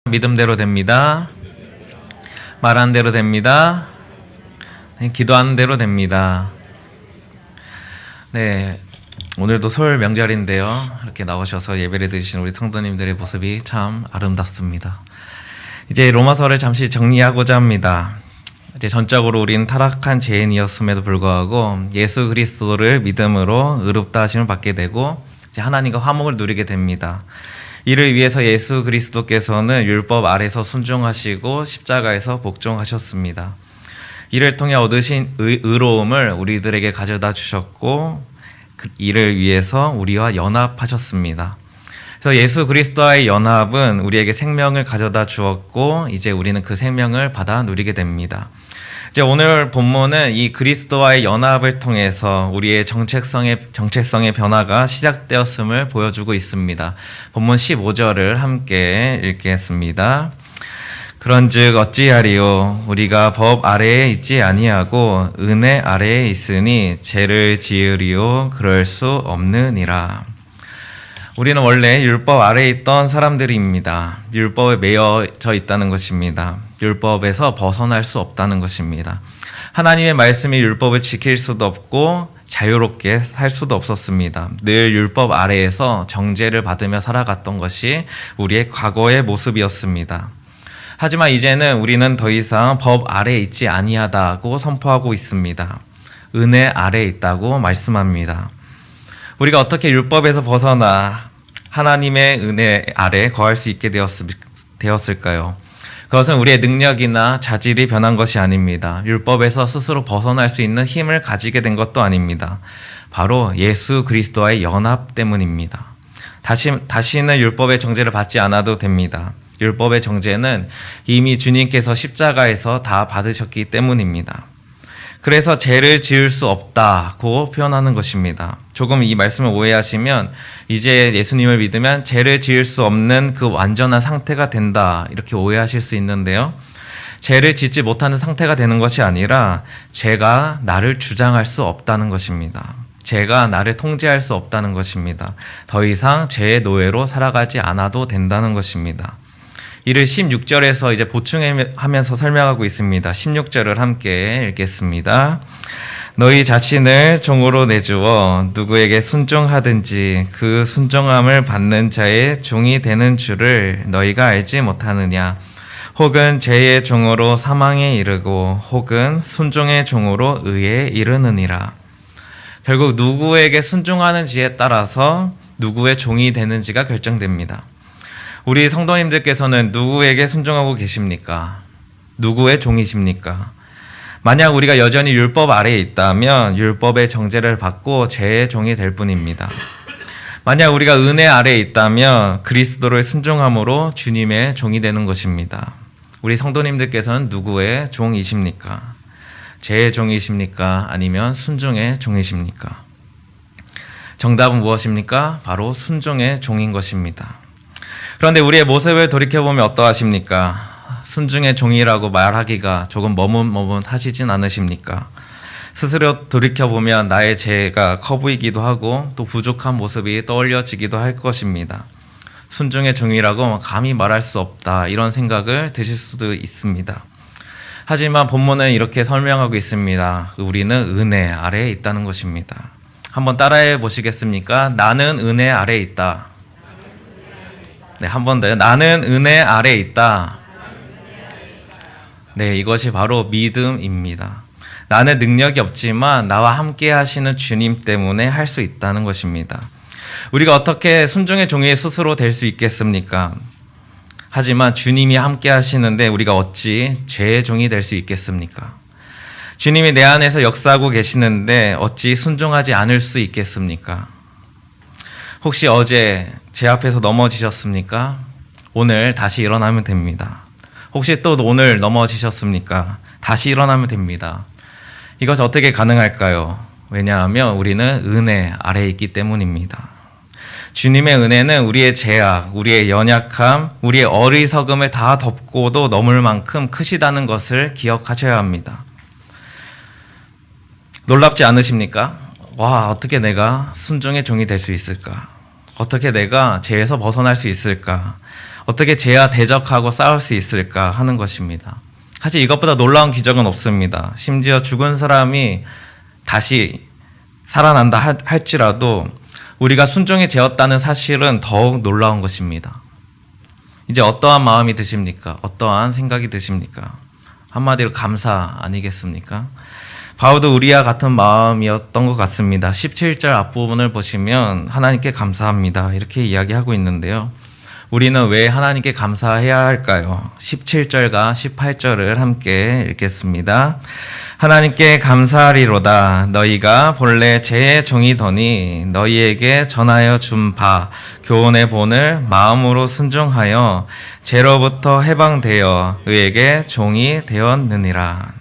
믿음대로 됩니다. 말하는 대로 됩니다. 기도하는 대로 됩니다. 네, 오늘도 설 명절인데요. 이렇게 나오셔서 예배를 드리시는 우리 성도님들의 모습이 참 아름답습니다. 이제 로마서를 잠시 정리하고자 합니다. 이제 전적으로 우리는 타락한 죄인이었음에도 불구하고 예수 그리스도를 믿음으로 의롭다 하심을 받게 되고 이제 하나님과 화목을 누리게 됩니다. 이를 위해서 예수 그리스도께서는 율법 아래서 순종하시고 십자가에서 복종하셨습니다. 이를 통해 얻으신 의로움을 우리들에게 가져다 주셨고 이를 위해서 우리와 연합하셨습니다. 그래서 예수 그리스도와의 연합은 우리에게 생명을 가져다 주었고 이제 우리는 그 생명을 받아 누리게 됩니다. 이제 오늘 본문은 이 그리스도와의 연합을 통해서 우리의 정체성의 변화가 시작되었음을 보여주고 있습니다. 본문 15절을 함께 읽겠습니다. 그런즉 어찌하리요 우리가 법 아래에 있지 아니하고 은혜 아래에 있으니 죄를 지으리요 그럴 수 없느니라. 우리는 원래 율법 아래에 있던 사람들입니다. 율법에 매여져 있다는 것입니다. 율법에서 벗어날 수 없다는 것입니다. 하나님의 말씀이 율법을 지킬 수도 없고 자유롭게 살 수도 없었습니다. 늘 율법 아래에서 정죄를 받으며 살아갔던 것이 우리의 과거의 모습이었습니다. 하지만 이제는 우리는 더 이상 법 아래에 있지 아니하다고 선포하고 있습니다. 은혜 아래에 있다고 말씀합니다. 우리가 어떻게 율법에서 벗어나 하나님의 은혜 아래 거할 수 있게 되었을까요? 그것은 우리의 능력이나 자질이 변한 것이 아닙니다. 율법에서 스스로 벗어날 수 있는 힘을 가지게 된 것도 아닙니다. 바로 예수 그리스도와의 연합 때문입니다. 다시는 율법의 정죄를 받지 않아도 됩니다. 율법의 정죄는 이미 주님께서 십자가에서 다 받으셨기 때문입니다. 그래서 죄를 지을 수 없다고 표현하는 것입니다. 조금 이 말씀을 오해하시면 이제 예수님을 믿으면 죄를 지을 수 없는 그 완전한 상태가 된다 이렇게 오해하실 수 있는데요. 죄를 짓지 못하는 상태가 되는 것이 아니라 죄가 나를 주장할 수 없다는 것입니다. 죄가 나를 통제할 수 없다는 것입니다. 더 이상 죄의 노예로 살아가지 않아도 된다는 것입니다. 이를 16절에서 이제 보충하면서 설명하고 있습니다. 16절을 함께 읽겠습니다. 너희 자신을 종으로 내주어 누구에게 순종하든지 그 순종함을 받는 자의 종이 되는 줄을 너희가 알지 못하느냐? 혹은 죄의 종으로 사망에 이르고 혹은 순종의 종으로 의에 이르느니라. 결국 누구에게 순종하는지에 따라서 누구의 종이 되는지가 결정됩니다. 우리 성도님들께서는 누구에게 순종하고 계십니까? 누구의 종이십니까? 만약 우리가 여전히 율법 아래에 있다면 율법의 정죄를 받고 죄의 종이 될 뿐입니다. 만약 우리가 은혜 아래에 있다면 그리스도를 순종함으로 주님의 종이 되는 것입니다. 우리 성도님들께서는 누구의 종이십니까? 죄의 종이십니까? 아니면 순종의 종이십니까? 정답은 무엇입니까? 바로 순종의 종인 것입니다. 그런데 우리의 모습을 돌이켜보면 어떠하십니까? 순종의 종이라고 말하기가 조금 머뭇머뭇하시진 않으십니까? 스스로 돌이켜보면 나의 죄가 커 보이기도 하고 또 부족한 모습이 떠올려지기도 할 것입니다. 순종의 종이라고 감히 말할 수 없다 이런 생각을 드실 수도 있습니다. 하지만 본문은 이렇게 설명하고 있습니다. 우리는 은혜 아래에 있다는 것입니다. 한번 따라해 보시겠습니까? 나는 은혜 아래에 있다. 네, 한 번 더요. 나는 은혜 아래에 있다. 네, 이것이 바로 믿음입니다. 나는 능력이 없지만 나와 함께 하시는 주님 때문에 할 수 있다는 것입니다. 우리가 어떻게 순종의 종이 스스로 될 수 있겠습니까? 하지만 주님이 함께 하시는데 우리가 어찌 죄의 종이 될 수 있겠습니까? 주님이 내 안에서 역사하고 계시는데 어찌 순종하지 않을 수 있겠습니까? 혹시 어제 제 앞에서 넘어지셨습니까? 오늘 다시 일어나면 됩니다. 혹시 또 오늘 넘어지셨습니까? 다시 일어나면 됩니다. 이것이 어떻게 가능할까요? 왜냐하면 우리는 은혜 아래에 있기 때문입니다. 주님의 은혜는 우리의 죄악, 우리의 연약함, 우리의 어리석음을 다 덮고도 넘을 만큼 크시다는 것을 기억하셔야 합니다. 놀랍지 않으십니까? 와, 어떻게 내가 순종의 종이 될 수 있을까? 어떻게 내가 죄에서 벗어날 수 있을까? 어떻게 죄와 대적하고 싸울 수 있을까 하는 것입니다. 사실 이것보다 놀라운 기적은 없습니다. 심지어 죽은 사람이 다시 살아난다 할지라도 우리가 순종이 되었다는 사실은 더욱 놀라운 것입니다. 이제 어떠한 마음이 드십니까? 어떠한 생각이 드십니까? 한마디로 감사 아니겠습니까? 바울도 우리와 같은 마음이었던 것 같습니다. 17절 앞부분을 보시면 하나님께 감사합니다 이렇게 이야기하고 있는데요. 우리는 왜 하나님께 감사해야 할까요? 17절과 18절을 함께 읽겠습니다. 하나님께 감사하리로다. 너희가 본래 제 종이더니 너희에게 전하여 준 바 교훈의 본을 마음으로 순종하여 죄로부터 해방되어 의에게 종이 되었느니라.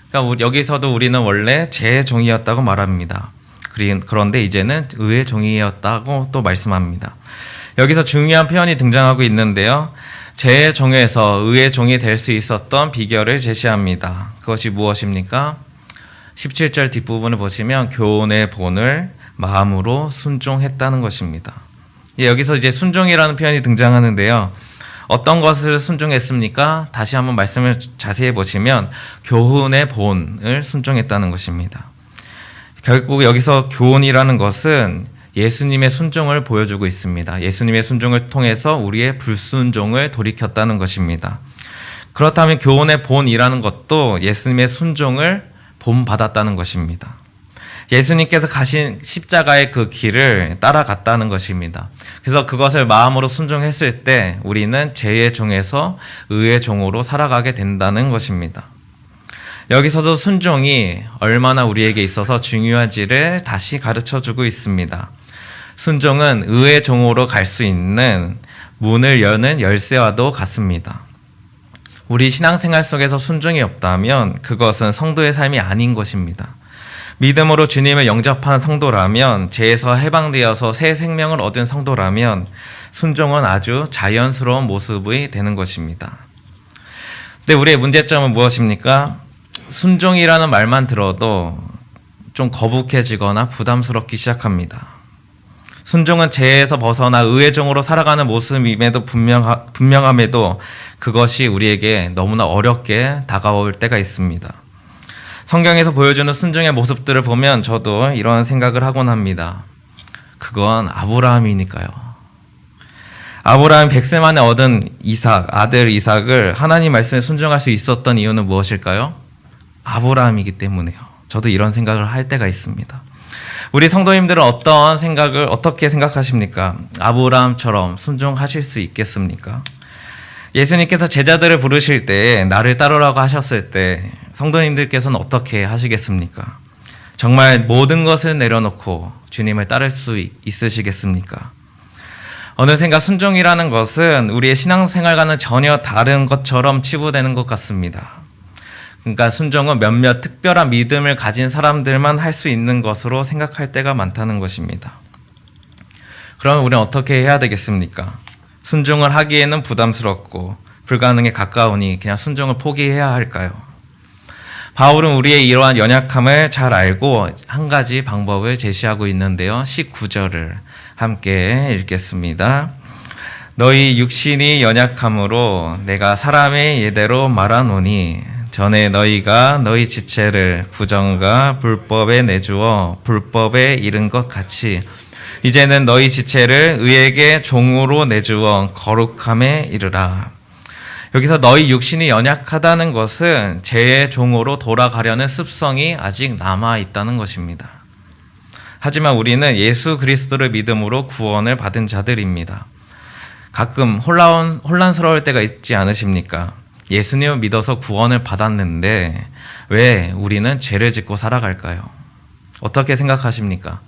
그러니까 여기서도 우리는 원래 제 종이었다고 말합니다. 그런데 이제는 의의 종이었다고 또 말씀합니다. 여기서 중요한 표현이 등장하고 있는데요. 제 종에서 의의 종이 될 수 있었던 비결을 제시합니다. 그것이 무엇입니까? 17절 뒷부분을 보시면 교훈의 본을 마음으로 순종했다는 것입니다. 여기서 이제 순종이라는 표현이 등장하는데요. 어떤 것을 순종했습니까? 다시 한번 말씀을 자세히 보시면 교훈의 본을 순종했다는 것입니다. 결국 여기서 교훈이라는 것은 예수님의 순종을 보여주고 있습니다. 예수님의 순종을 통해서 우리의 불순종을 돌이켰다는 것입니다. 그렇다면 교훈의 본이라는 것도 예수님의 순종을 본받았다는 것입니다. 예수님께서 가신 십자가의 그 길을 따라갔다는 것입니다. 그래서 그것을 마음으로 순종했을 때 우리는 죄의 종에서 의의 종으로 살아가게 된다는 것입니다. 여기서도 순종이 얼마나 우리에게 있어서 중요한지를 다시 가르쳐주고 있습니다. 순종은 의의 종으로 갈 수 있는 문을 여는 열쇠와도 같습니다. 우리 신앙생활 속에서 순종이 없다면 그것은 성도의 삶이 아닌 것입니다. 믿음으로 주님을 영접한 성도라면, 죄에서 해방되어서 새 생명을 얻은 성도라면 순종은 아주 자연스러운 모습이 되는 것입니다. 근데 우리의 문제점은 무엇입니까? 순종이라는 말만 들어도 좀 거북해지거나 부담스럽기 시작합니다. 순종은 죄에서 벗어나 의의 종으로 살아가는 모습임에도 분명함에도 그것이 우리에게 너무나 어렵게 다가올 때가 있습니다. 성경에서 보여주는 순종의 모습들을 보면 저도 이런 생각을 하곤 합니다. 그건 아브라함이니까요. 아브라함 100세 만에 얻은 아들 이삭을 하나님 말씀에 순종할 수 있었던 이유는 무엇일까요? 아브라함이기 때문에요. 저도 이런 생각을 할 때가 있습니다. 우리 성도님들은 어떻게 생각하십니까? 아브라함처럼 순종하실 수 있겠습니까? 예수님께서 제자들을 부르실 때 나를 따르라고 하셨을 때 성도님들께서는 어떻게 하시겠습니까? 정말 모든 것을 내려놓고 주님을 따를 수 있으시겠습니까? 어느샌가 순종이라는 것은 우리의 신앙생활과는 전혀 다른 것처럼 치부되는 것 같습니다. 그러니까 순종은 몇몇 특별한 믿음을 가진 사람들만 할 수 있는 것으로 생각할 때가 많다는 것입니다. 그러면 우리는 어떻게 해야 되겠습니까? 순종을 하기에는 부담스럽고 불가능에 가까우니 그냥 순종을 포기해야 할까요? 바울은 우리의 이러한 연약함을 잘 알고 한 가지 방법을 제시하고 있는데요. 19절을 함께 읽겠습니다. 너희 육신이 연약함으로 내가 사람의 예대로 말하노니 전에 너희가 너희 지체를 부정과 불법에 내주어 불법에 이른 것 같이 이제는 너희 지체를 의에게 종으로 내주어 거룩함에 이르라. 여기서 너희 육신이 연약하다는 것은 죄의 종으로 돌아가려는 습성이 아직 남아있다는 것입니다. 하지만 우리는 예수 그리스도를 믿음으로 구원을 받은 자들입니다. 가끔 혼란스러울 때가 있지 않으십니까? 예수님을 믿어서 구원을 받았는데 왜 우리는 죄를 짓고 살아갈까요? 어떻게 생각하십니까?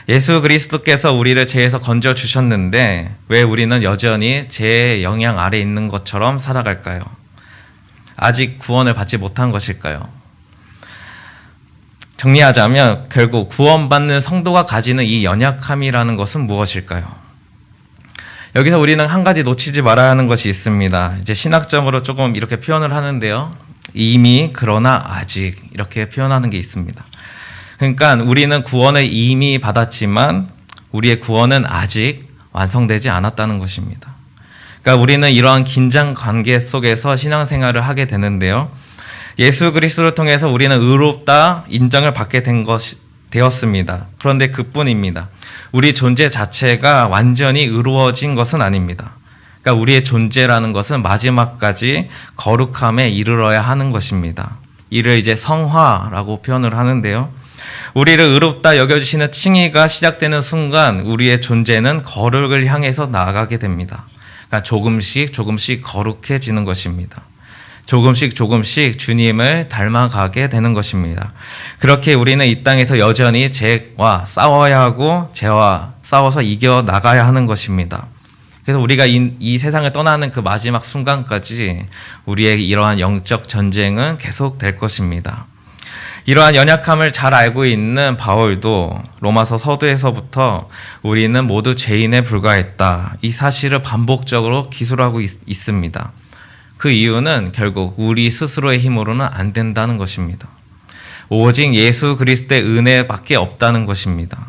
예수 그리스도께서 우리를 죄에서 건져 주셨는데 왜 우리는 여전히 죄의 영향 아래 있는 것처럼 살아갈까요? 아직 구원을 받지 못한 것일까요? 정리하자면 결국 구원받는 성도가 가지는 이 연약함이라는 것은 무엇일까요? 여기서 우리는 한 가지 놓치지 말아야 하는 것이 있습니다. 이제 신학적으로 조금 이렇게 표현을 하는데요. 이미, 그러나, 아직 이렇게 표현하는 게 있습니다. 그러니까 우리는 구원을 이미 받았지만 우리의 구원은 아직 완성되지 않았다는 것입니다. 그러니까 우리는 이러한 긴장 관계 속에서 신앙생활을 하게 되는데요. 예수 그리스도를 통해서 우리는 의롭다 인정을 받게 되었습니다. 그런데 그뿐입니다. 우리 존재 자체가 완전히 의로워진 것은 아닙니다. 그러니까 우리의 존재라는 것은 마지막까지 거룩함에 이르러야 하는 것입니다. 이를 이제 성화라고 표현을 하는데요. 우리를 의롭다 여겨주시는 칭의가 시작되는 순간 우리의 존재는 거룩을 향해서 나아가게 됩니다. 그러니까 조금씩 거룩해지는 것입니다. 조금씩 주님을 닮아가게 되는 것입니다. 그렇게 우리는 이 땅에서 여전히 죄와 싸워야 하고 죄와 싸워서 이겨나가야 하는 것입니다. 그래서 우리가 이 세상을 떠나는 그 마지막 순간까지 우리의 이러한 영적 전쟁은 계속될 것입니다. 이러한 연약함을 잘 알고 있는 바울도 로마서 서두에서부터 우리는 모두 죄인에 불과했다. 이 사실을 반복적으로 기술하고 있습니다. 그 이유는 결국 우리 스스로의 힘으로는 안 된다는 것입니다. 오직 예수 그리스도의 은혜밖에 없다는 것입니다.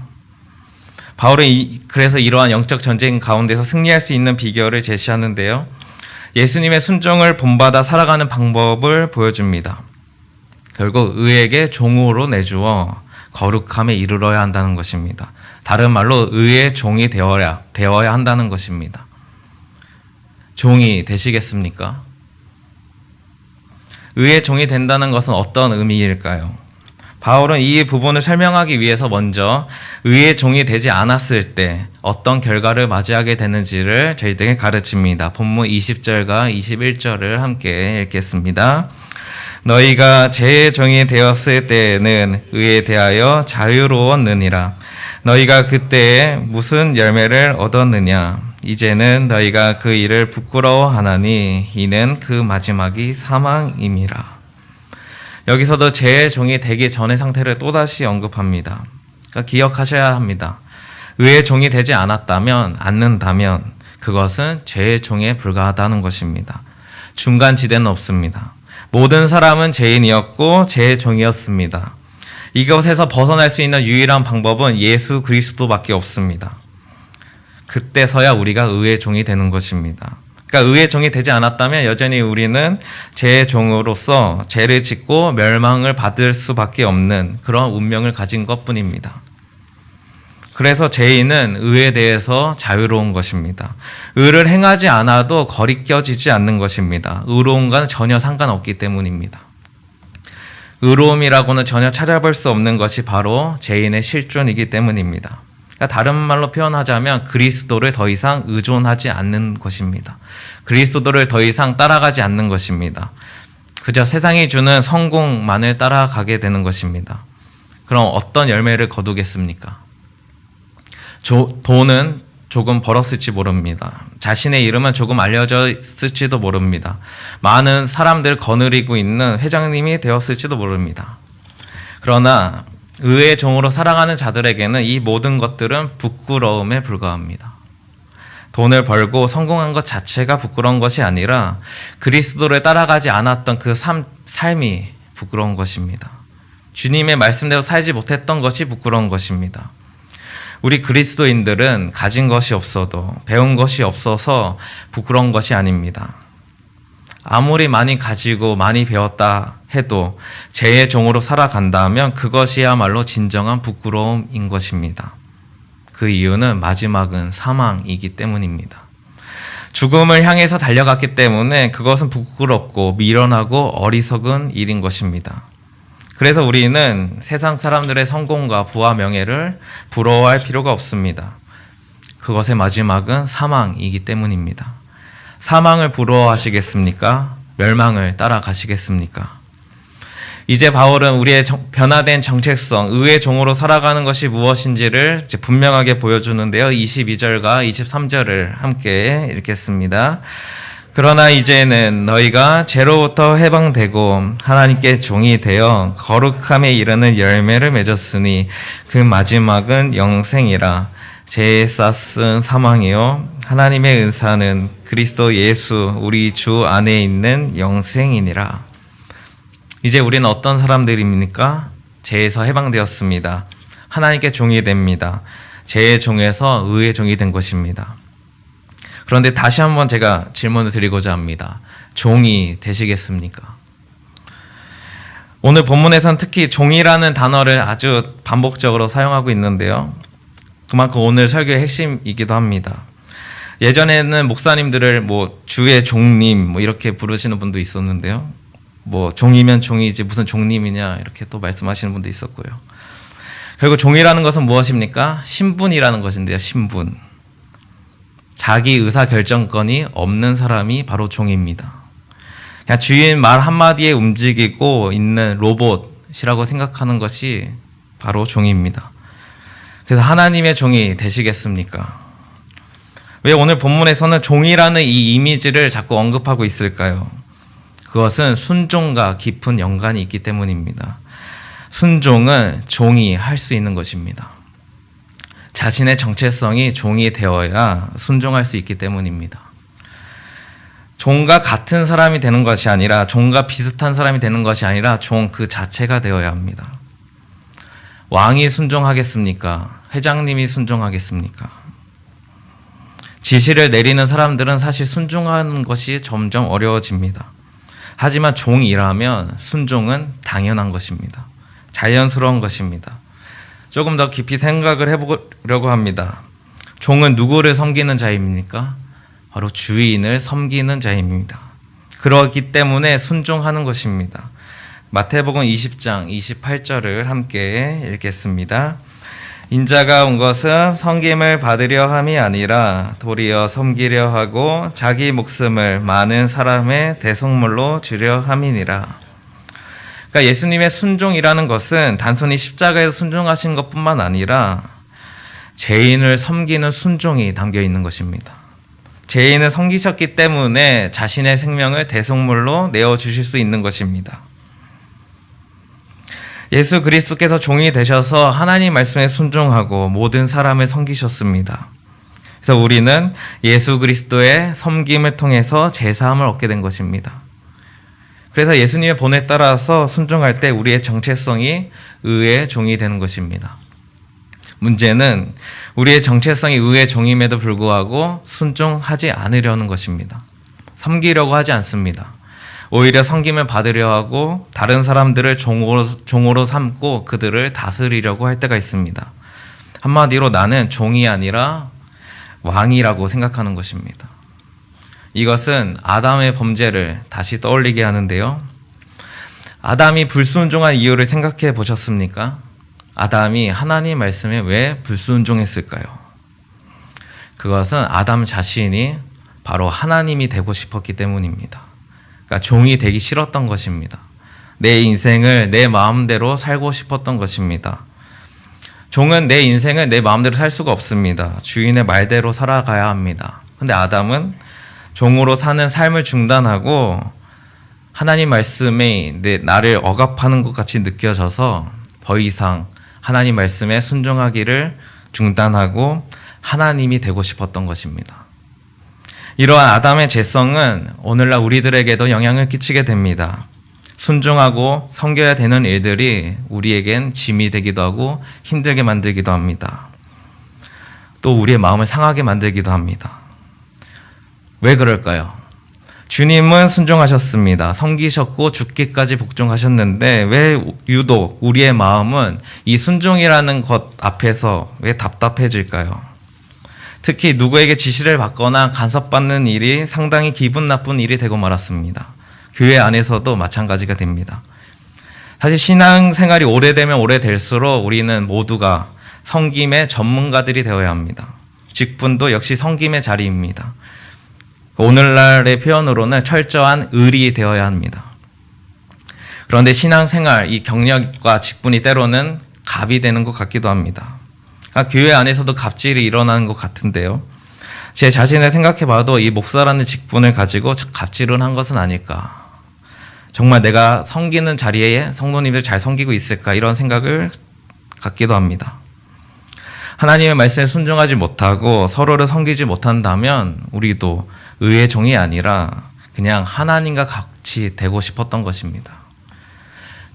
바울은 그래서 이러한 영적 전쟁 가운데서 승리할 수 있는 비결을 제시하는데요. 예수님의 순종을 본받아 살아가는 방법을 보여줍니다. 결국 의에게 종으로 내주어 거룩함에 이르러야 한다는 것입니다. 다른 말로 의의 종이 되어야 한다는 것입니다. 종이 되시겠습니까? 의의 종이 된다는 것은 어떤 의미일까요? 바울은 이 부분을 설명하기 위해서 먼저 의의 종이 되지 않았을 때 어떤 결과를 맞이하게 되는지를 저희들에게 가르칩니다. 본문 20절과 21절을 함께 읽겠습니다. 너희가 죄의 종이 되었을 때에는 의에 대하여 자유로웠느니라. 너희가 그때에 무슨 열매를 얻었느냐? 이제는 너희가 그 일을 부끄러워하나니 이는 그 마지막이 사망임이라. 여기서도 죄의 종이 되기 전의 상태를 또다시 언급합니다. 그러니까 기억하셔야 합니다. 의의 종이 되지 않는다면 그것은 죄의 종에 불과하다는 것입니다. 중간 지대는 없습니다. 모든 사람은 죄인이었고 죄의 종이었습니다. 이것에서 벗어날 수 있는 유일한 방법은 예수 그리스도밖에 없습니다. 그때서야 우리가 의의 종이 되는 것입니다. 그러니까 의의 종이 되지 않았다면 여전히 우리는 죄의 종으로서 죄를 짓고 멸망을 받을 수밖에 없는 그런 운명을 가진 것뿐입니다. 그래서 죄인은 의에 대해서 자유로운 것입니다. 의를 행하지 않아도 거리껴지지 않는 것입니다. 의로움과는 전혀 상관없기 때문입니다. 의로움이라고는 전혀 찾아볼 수 없는 것이 바로 죄인의 실존이기 때문입니다. 그러니까 다른 말로 표현하자면 그리스도를 더 이상 의존하지 않는 것입니다. 그리스도를 더 이상 따라가지 않는 것입니다. 그저 세상이 주는 성공만을 따라가게 되는 것입니다. 그럼 어떤 열매를 거두겠습니까? 돈은 조금 벌었을지 모릅니다. 자신의 이름은 조금 알려졌을지도 모릅니다. 많은 사람들 거느리고 있는 회장님이 되었을지도 모릅니다. 그러나 의의 종으로 살아가는 자들에게는 이 모든 것들은 부끄러움에 불과합니다. 돈을 벌고 성공한 것 자체가 부끄러운 것이 아니라 그리스도를 따라가지 않았던 그 삶이 부끄러운 것입니다. 주님의 말씀대로 살지 못했던 것이 부끄러운 것입니다. 우리 그리스도인들은 가진 것이 없어도 배운 것이 없어서 부끄러운 것이 아닙니다. 아무리 많이 가지고 많이 배웠다 해도 죄의 종으로 살아간다면 그것이야말로 진정한 부끄러움인 것입니다. 그 이유는 마지막은 사망이기 때문입니다. 죽음을 향해서 달려갔기 때문에 그것은 부끄럽고 미련하고 어리석은 일인 것입니다. 그래서 우리는 세상 사람들의 성공과 부와 명예를 부러워할 필요가 없습니다. 그것의 마지막은 사망이기 때문입니다. 사망을 부러워하시겠습니까? 멸망을 따라가시겠습니까? 이제 바울은 우리의 변화된 정체성, 의의 종으로 살아가는 것이 무엇인지를 분명하게 보여주는데요. 22절과 23절을 함께 읽겠습니다. 그러나 이제는 너희가 죄로부터 해방되고 하나님께 종이 되어 거룩함에 이르는 열매를 맺었으니 그 마지막은 영생이라. 죄의 싹은 사망이요 하나님의 은사는 그리스도 예수 우리 주 안에 있는 영생이니라. 이제 우리는 어떤 사람들입니까? 죄에서 해방되었습니다. 하나님께 종이 됩니다. 죄의 종에서 의의 종이 된 것입니다. 그런데 다시 한번 제가 질문을 드리고자 합니다. 종이 되시겠습니까? 오늘 본문에서는 특히 종이라는 단어를 아주 반복적으로 사용하고 있는데요. 그만큼 오늘 설교의 핵심이기도 합니다. 예전에는 목사님들을 뭐 주의 종님 뭐 이렇게 부르시는 분도 있었는데요. 뭐 종이면 종이지 무슨 종님이냐 이렇게 또 말씀하시는 분도 있었고요. 결국 종이라는 것은 무엇입니까? 신분이라는 것인데요. 신분. 자기 의사 결정권이 없는 사람이 바로 종입니다. 그냥 주인 말 한마디에 움직이고 있는 로봇이라고 생각하는 것이 바로 종입니다. 그래서 하나님의 종이 되시겠습니까? 왜 오늘 본문에서는 종이라는 이 이미지를 자꾸 언급하고 있을까요? 그것은 순종과 깊은 연관이 있기 때문입니다. 순종은 종이 할 수 있는 것입니다. 자신의 정체성이 종이 되어야 순종할 수 있기 때문입니다. 종과 같은 사람이 되는 것이 아니라 종과 비슷한 사람이 되는 것이 아니라 종 그 자체가 되어야 합니다. 왕이 순종하겠습니까? 회장님이 순종하겠습니까? 지시를 내리는 사람들은 사실 순종하는 것이 점점 어려워집니다. 하지만 종이라면 순종은 당연한 것입니다. 자연스러운 것입니다. 조금 더 깊이 생각을 해보려고 합니다. 종은 누구를 섬기는 자입니까? 바로 주인을 섬기는 자입니다. 그렇기 때문에 순종하는 것입니다. 마태복음 20장 28절을 함께 읽겠습니다. 인자가 온 것은 섬김을 받으려 함이 아니라 도리어 섬기려 하고 자기 목숨을 많은 사람의 대속물로 주려 함이니라. 그러니까 예수님의 순종이라는 것은 단순히 십자가에서 순종하신 것뿐만 아니라 죄인을 섬기는 순종이 담겨 있는 것입니다. 죄인을 섬기셨기 때문에 자신의 생명을 대속물로 내어주실 수 있는 것입니다. 예수 그리스도께서 종이 되셔서 하나님 말씀에 순종하고 모든 사람을 섬기셨습니다. 그래서 우리는 예수 그리스도의 섬김을 통해서 제사함을 얻게 된 것입니다. 그래서 예수님의 본에 따라서 순종할 때 우리의 정체성이 의의 종이 되는 것입니다. 문제는 우리의 정체성이 의의 종임에도 불구하고 순종하지 않으려는 것입니다. 섬기려고 하지 않습니다. 오히려 섬김을 받으려 하고 다른 사람들을 종으로 삼고 그들을 다스리려고 할 때가 있습니다. 한마디로 나는 종이 아니라 왕이라고 생각하는 것입니다. 이것은 아담의 범죄를 다시 떠올리게 하는데요. 아담이 불순종한 이유를 생각해 보셨습니까? 아담이 하나님 말씀에 왜 불순종했을까요? 그것은 아담 자신이 바로 하나님이 되고 싶었기 때문입니다. 그러니까 종이 되기 싫었던 것입니다. 내 인생을 내 마음대로 살고 싶었던 것입니다. 종은 내 인생을 내 마음대로 살 수가 없습니다. 주인의 말대로 살아가야 합니다. 근데 아담은 종으로 사는 삶을 중단하고 하나님 말씀에 나를 억압하는 것 같이 느껴져서 더 이상 하나님 말씀에 순종하기를 중단하고 하나님이 되고 싶었던 것입니다. 이러한 아담의 죄성은 오늘날 우리들에게도 영향을 끼치게 됩니다. 순종하고 섬겨야 되는 일들이 우리에겐 짐이 되기도 하고 힘들게 만들기도 합니다. 또 우리의 마음을 상하게 만들기도 합니다. 왜 그럴까요? 주님은 순종하셨습니다. 섬기셨고 죽기까지 복종하셨는데 왜 유독 우리의 마음은 이 순종이라는 것 앞에서 왜 답답해질까요? 특히 누구에게 지시를 받거나 간섭받는 일이 상당히 기분 나쁜 일이 되고 말았습니다. 교회 안에서도 마찬가지가 됩니다. 사실 신앙생활이 오래되면 오래될수록 우리는 모두가 섬김의 전문가들이 되어야 합니다. 직분도 역시 섬김의 자리입니다. 오늘날의 표현으로는 철저한 을이 되어야 합니다. 그런데 신앙생활, 이 경력과 직분이 때로는 갑이 되는 것 같기도 합니다. 교회 안에서도 갑질이 일어나는 것 같은데요. 제 자신을 생각해봐도 이 목사라는 직분을 가지고 갑질을 한 것은 아닐까. 정말 내가 섬기는 자리에 성도님들 잘 섬기고 있을까 이런 생각을 갖기도 합니다. 하나님의 말씀에 순종하지 못하고 서로를 섬기지 못한다면 우리도 의의 종이 아니라 그냥 하나님과 같이 되고 싶었던 것입니다.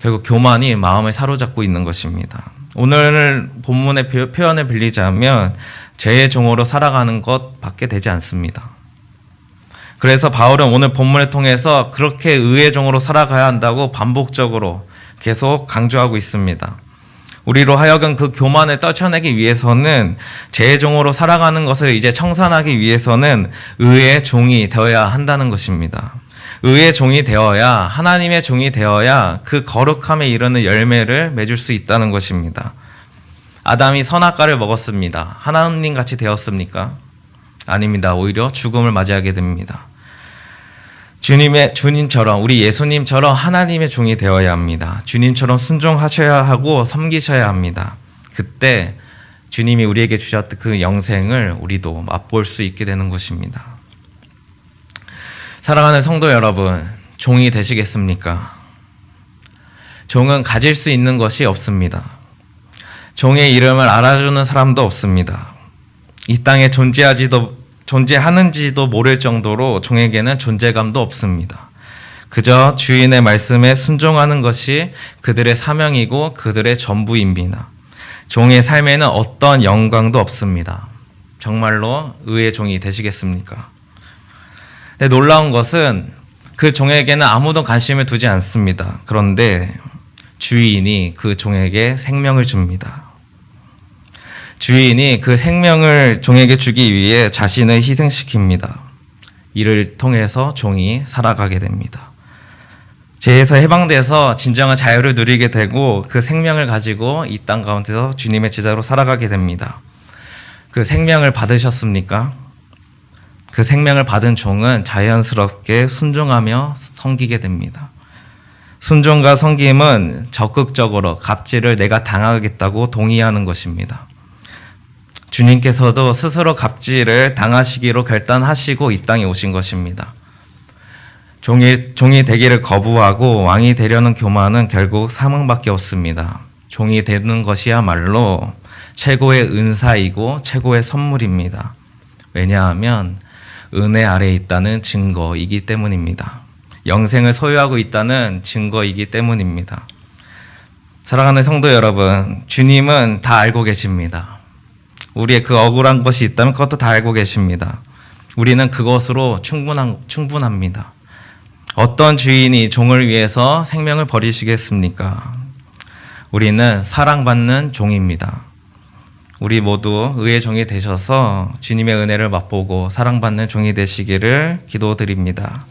결국 교만이 마음을 사로잡고 있는 것입니다. 오늘 본문의 표현을 빌리자면 죄의 종으로 살아가는 것밖에 되지 않습니다. 그래서 바울은 오늘 본문을 통해서 그렇게 의의 종으로 살아가야 한다고 반복적으로 계속 강조하고 있습니다. 우리로 하여금 그 교만을 떨쳐내기 위해서는 제 종으로 살아가는 것을 이제 청산하기 위해서는 의의 종이 되어야 한다는 것입니다. 의의 종이 되어야, 하나님의 종이 되어야 그 거룩함에 이르는 열매를 맺을 수 있다는 것입니다. 아담이 선악과를 먹었습니다. 하나님 같이 되었습니까? 아닙니다. 오히려 죽음을 맞이하게 됩니다. 주님처럼, 우리 예수님처럼 하나님의 종이 되어야 합니다. 주님처럼 순종하셔야 하고 섬기셔야 합니다. 그때 주님이 우리에게 주셨던 그 영생을 우리도 맛볼 수 있게 되는 것입니다. 사랑하는 성도 여러분, 종이 되시겠습니까? 종은 가질 수 있는 것이 없습니다. 종의 이름을 알아주는 사람도 없습니다. 이 땅에 존재하는지도 모를 정도로 종에게는 존재감도 없습니다. 그저 주인의 말씀에 순종하는 것이 그들의 사명이고 그들의 전부입니다. 종의 삶에는 어떤 영광도 없습니다. 정말로 의의 종이 되시겠습니까? 근데 놀라운 것은 그 종에게는 아무도 관심을 두지 않습니다. 그런데 주인이 그 종에게 생명을 줍니다. 주인이 그 생명을 종에게 주기 위해 자신을 희생시킵니다. 이를 통해서 종이 살아가게 됩니다. 죄에서 해방돼서 진정한 자유를 누리게 되고 그 생명을 가지고 이 땅 가운데서 주님의 제자로 살아가게 됩니다. 그 생명을 받으셨습니까? 그 생명을 받은 종은 자연스럽게 순종하며 섬기게 됩니다. 순종과 섬김은 적극적으로 갑질을 내가 당하겠다고 동의하는 것입니다. 주님께서도 스스로 갑질을 당하시기로 결단하시고 이 땅에 오신 것입니다. 종이 되기를 거부하고 왕이 되려는 교만은 결국 사망밖에 없습니다. 종이 되는 것이야말로 최고의 은사이고 최고의 선물입니다. 왜냐하면 은혜 아래에 있다는 증거이기 때문입니다. 영생을 소유하고 있다는 증거이기 때문입니다. 사랑하는 성도 여러분, 주님은 다 알고 계십니다. 우리의 그 억울한 것이 있다면 그것도 다 알고 계십니다. 우리는 그것으로 충분합니다. 어떤 주인이 종을 위해서 생명을 버리시겠습니까? 우리는 사랑받는 종입니다. 우리 모두 의의 종이 되셔서 주님의 은혜를 맛보고 사랑받는 종이 되시기를 기도드립니다.